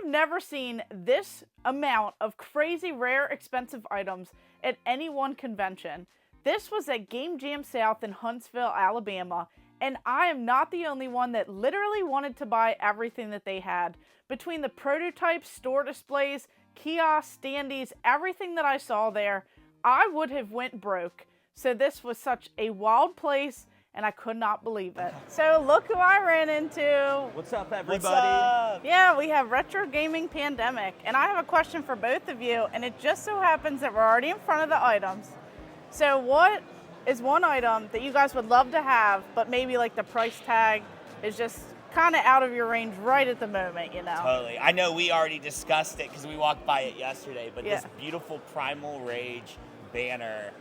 never seen this amount of crazy, rare, expensive items at any one convention. This was at Game Jam South in Huntsville, Alabama, and I am not the only one that literally wanted to buy everything that they had. Between the prototypes, store displays, kiosks, standees, everything that I saw there, I would have went broke. So this was such a wild place, and I could not believe it. So look who I ran into. What's up, everybody? What's up? Yeah, we have Retro Gaming Pandemic, and I have a question for both of you, and it just so happens that we're already in front of the items. So what is one item that you guys would love to have, but maybe like the price tag is just kind of out of your range right at the moment, you know? Totally. I know we already discussed it because we walked by it yesterday, but Yeah. this beautiful Primal Rage banner,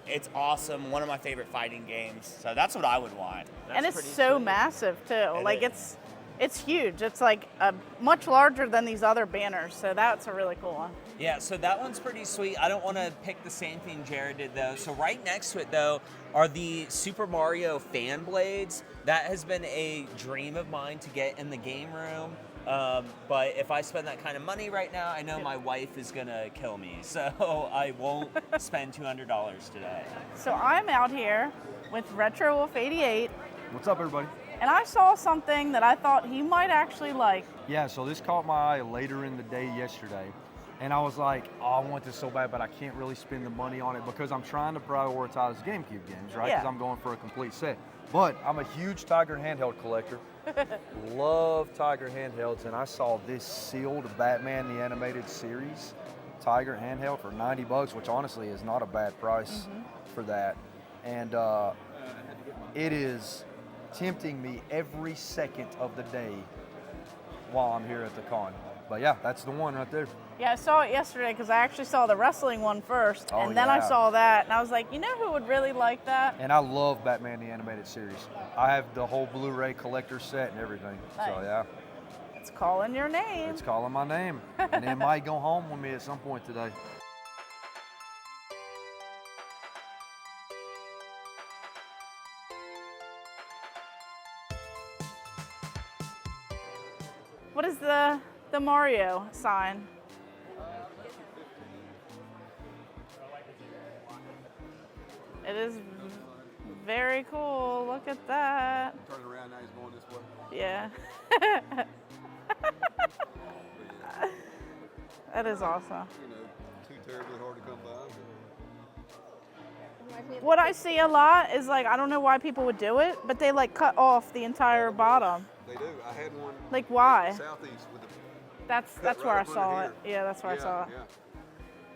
it's awesome. One of my favorite fighting games. So that's what I would want. And it's so massive too. Like it's huge. It's like much larger than these other banners. So that's a really cool one. Yeah, so that one's pretty sweet. I don't want to pick the same thing Jared did, though. So right next to it, though, are the Super Mario fan blades. That has been a dream of mine to get in the game room. But if I spend that kind of money right now, I know my wife is going to kill me. So I won't spend $200 today. So I'm out here with Retro Wolf 88, What's up, everybody? and I saw something that I thought he might actually like. Yeah, so this caught my eye later in the day yesterday, and I was like, oh, I want this so bad, but I can't really spend the money on it because I'm trying to prioritize GameCube games, right? Because Yeah. I'm going for a complete set. But I'm a huge Tiger handheld collector. Love Tiger handhelds, and I saw this sealed Batman the Animated Series Tiger handheld for $90, which honestly is not a bad price for that. And it is tempting me every second of the day while I'm here at the con. But yeah, that's the one right there. Yeah, I saw it yesterday because I actually saw the wrestling one first, Oh, and then I yeah. saw that, and I was like, you know who would really like that? And I love Batman the Animated Series. I have the whole Blu-ray collector set and everything. So Nice. yeah, It's calling your name. it's calling my name. And it might go home with me at some point today. What is the Mario sign? It is very cool. Look at that. Turning around now, he's going this way. Yeah. That is awesome. You know, too terribly hard to come by. What I see a lot is like, I don't know why people would do it, but they like cut off the entire bottom. They do. I had one. Like why? Southeast with the. That's Cut where I right up saw under it. Yeah, that's where I yeah, saw it. Yeah.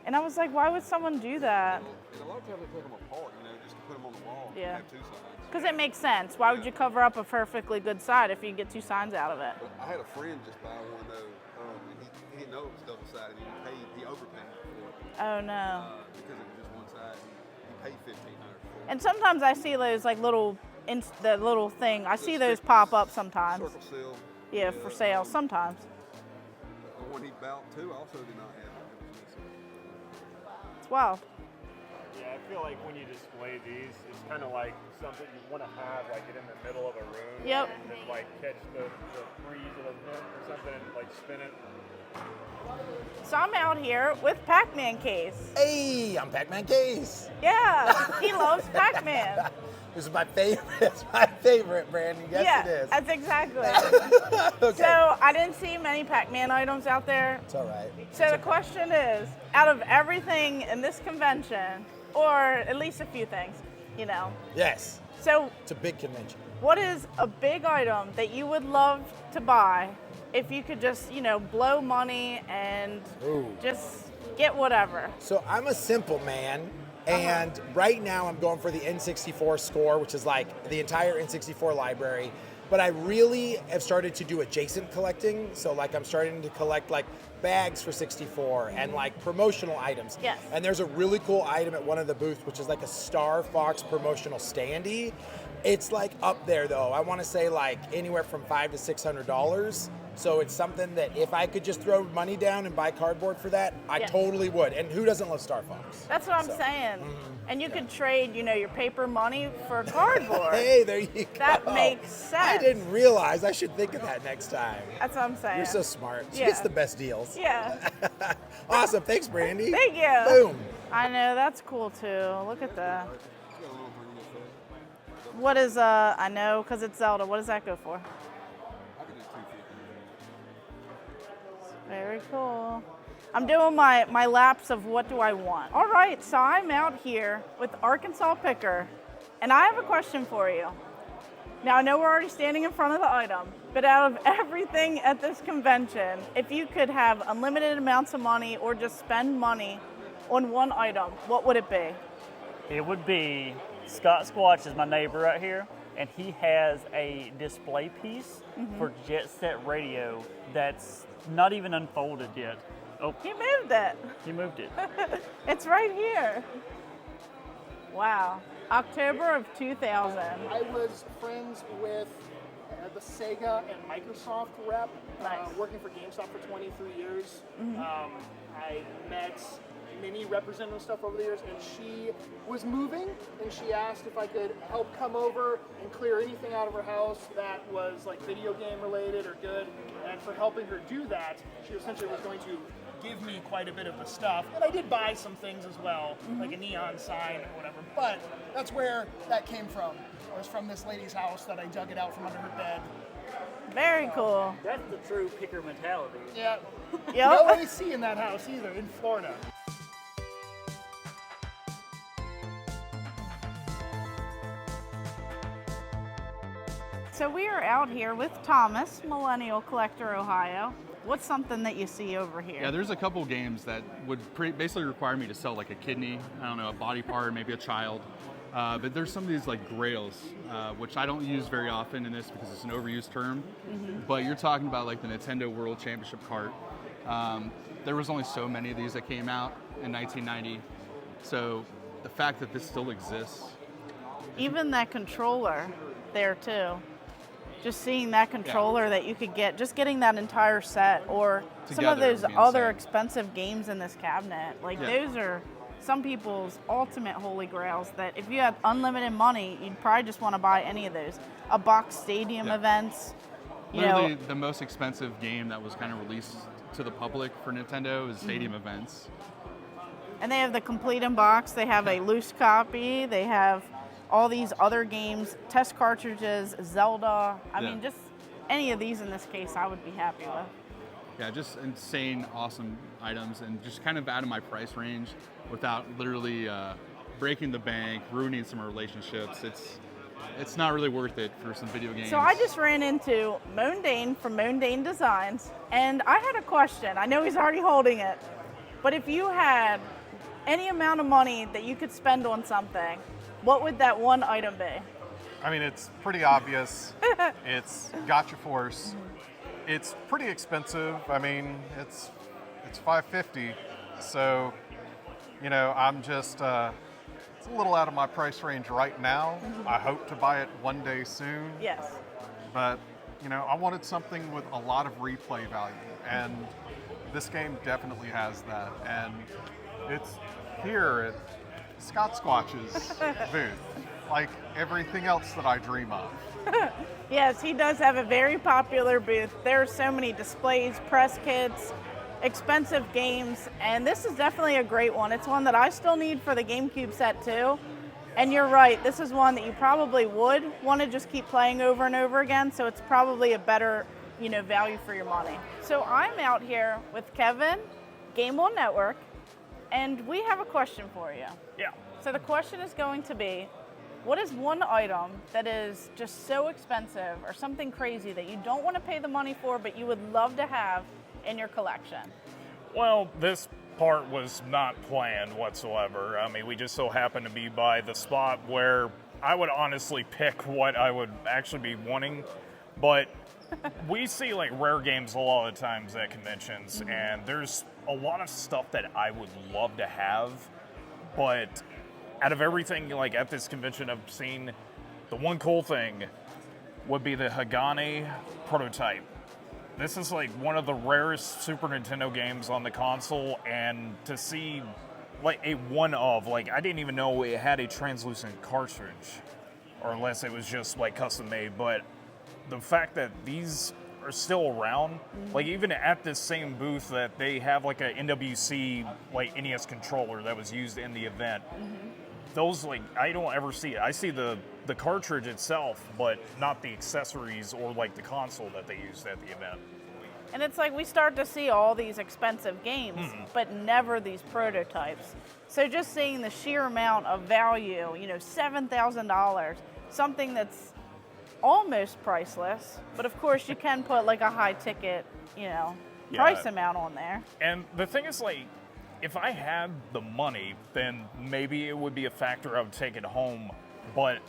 And I was like, why would someone do that? And a lot of times they take them apart, you know, just to put them on the wall. Yeah. And have two sides. Because it makes sense. Why would you cover up a perfectly good side if you can get two signs out of it? But I had a friend just buy one though, and he didn't know it was double sided. He overpaid for it Oh no. because it was just one side. He paid $1,500 for it. And sometimes I see those like little, the little thing. I see those pop up sometimes. Circle seal. Yeah, for sale sometimes. The one he bought too also did not have it. It was missing. It's wild. Yeah, I feel like when you display these, it's kind of like something you want to have, like it in the middle of a room. Yep. And then like catch the breeze of a vent or something and like spin it. So I'm out here with PacManCase. Hey, I'm PacManCase. Yeah, he loves Pac-Man. This is my favorite. It's my favorite, Brandon. Yes, Yeah, it is. that's exactly. Okay. So I didn't see many Pac-Man items out there. It's all right. So the question is, out of everything in this convention, or at least a few things, you know. Yes, So it's a big convention. what is a big item that you would love to buy if you could just, you know, blow money and Ooh. just get whatever? So I'm a simple man, and right now I'm going for the N64 score, which is like the entire N64 library. But I really have started to do adjacent collecting. So like I'm starting to collect like bags for 64 and like promotional items. Yes. And there's a really cool item at one of the booths, which is like a Star Fox promotional standee. It's like up there though. I want to say like anywhere from $500 to $600. So it's something that if I could just throw money down and buy cardboard for that, I Yeah. totally would. And who doesn't love Star Fox? That's what I'm So, saying. And you could trade, your paper money for cardboard. Hey, there you go. That makes sense. I didn't realize. I should think of that next time. That's what I'm saying. You're so smart. She Yeah. gets the best deals. Yeah. Awesome. Thanks, Brandy. Thank you. Boom. I know, that's cool too. Look at that. What is, I know, because it's Zelda. What does that go for? Very cool. I'm doing my laps of what do I want. All right, so I'm out here with Arkansas Picker, and I have a question for you. Now, I know we're already standing in front of the item, but out of everything at this convention, if you could have unlimited amounts of money or just spend money on one item, what would it be? It would be Scottsquatch is my neighbor right here, and he has a display piece for Jet Set Radio that's not even unfolded yet. Oh, You moved it. he moved it. It's right here. Wow. October of 2000. I was friends with the Sega and Microsoft rep, Nice. working for GameStop for 23 years. I met many representative stuff over the years, and she was moving, and she asked if I could help come over and clear anything out of her house that was like video game related or good. And for helping her do that, she essentially was going to give me quite a bit of the stuff. And I did buy some things as well, like a neon sign or whatever. But that's where that came from. It was from this lady's house that I dug it out from under her bed. Very cool. That's the true picker mentality. Yeah. Yep. No AC in that house either, in Florida. So we are out here with Thomas, Millennial Collector, Ohio. What's something that you see over here? Yeah, there's a couple games that would basically require me to sell like a kidney, I don't know, a body part, maybe a child. But there's some of these like grails, which I don't use very often in this because it's an overused term. But you're talking about like the Nintendo World Championship cart. There was only so many of these that came out in 1990. So the fact that this still exists. Even that controller there too. Just seeing that controller that you could get, just getting that entire set, or some of Together, those it'd be other insane. expensive games in this cabinet. Like Yeah. those are some people's ultimate holy grails that if you had unlimited money, you'd probably just want to buy any of those. A box stadium Yeah. events. You Literally, know, the most expensive game that was kind of released to the public for Nintendo is Stadium Events. and they have the complete in box. They have a loose copy. They have all these other games, test cartridges, Zelda. I Yeah. mean, just any of these in this case, I would be happy with. Yeah, just insane, awesome items, and just kind of out of my price range without literally breaking the bank, ruining some relationships. It's not really worth it for some video games. So I just ran into Moandain from Moandain Designs, and I had a question. I know he's already holding it, but if you had any amount of money that you could spend on something, what would that one item be? I mean, it's pretty obvious. It's Gotcha Force. It's pretty expensive. I mean, it's $550. So, I'm just it's a little out of my price range right now. I hope to buy it one day soon. Yes. But, I wanted something with a lot of replay value, and this game definitely has that. And it's here at Scottsquatch's booth, like everything else that I dream of. Yes, he does have a very popular booth. There are so many displays, press kits, expensive games, and this is definitely a great one. It's one that I still need for the GameCube set too. And you're right, this is one that you probably would want to just keep playing over and over again, so it's probably a better, value for your money. So I'm out here with Kevin, Game On Network, and we have a question for you. Yeah. So the question is going to be, what is one item that is just so expensive or something crazy that you don't want to pay the money for, but you would love to have in your collection? Well, this part was not planned whatsoever. I mean, we just so happened to be by the spot where I would honestly pick what I would actually be wanting, but we see like rare games a lot of times at conventions, and there's a lot of stuff that I would love to have, but out of everything like at this convention I've seen, the one cool thing would be the Hagane prototype. this is like one of the rarest Super Nintendo games on the console, and to see like a one of, like, I didn't even know it had a translucent cartridge, or unless it was just like custom made, but the fact that these are still around, like even at this same booth that they have like a NWC like NES controller that was used in the event. Those, like, I don't ever see it. I see the cartridge itself, but not the accessories or like the console that they used at the event. And it's like we start to see all these expensive games, but never these prototypes. So just seeing the sheer amount of value, you know, $7,000, something that's almost priceless, but of course you can put like a high ticket, you know, price amount on there. And the thing is, like, if I had the money, then maybe it would be a factor I would take it home, but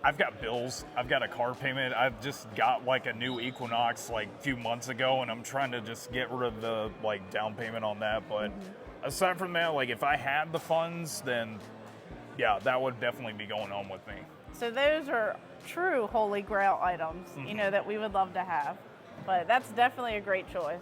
I've got bills, I've got a car payment, I've just got like a new Equinox like a few months ago, and I'm trying to just get rid of the like down payment on that. But aside from that, like if I had the funds, then yeah, that would definitely be going on with me. So those are true holy grail items, you know, that we would love to have. But that's definitely a great choice.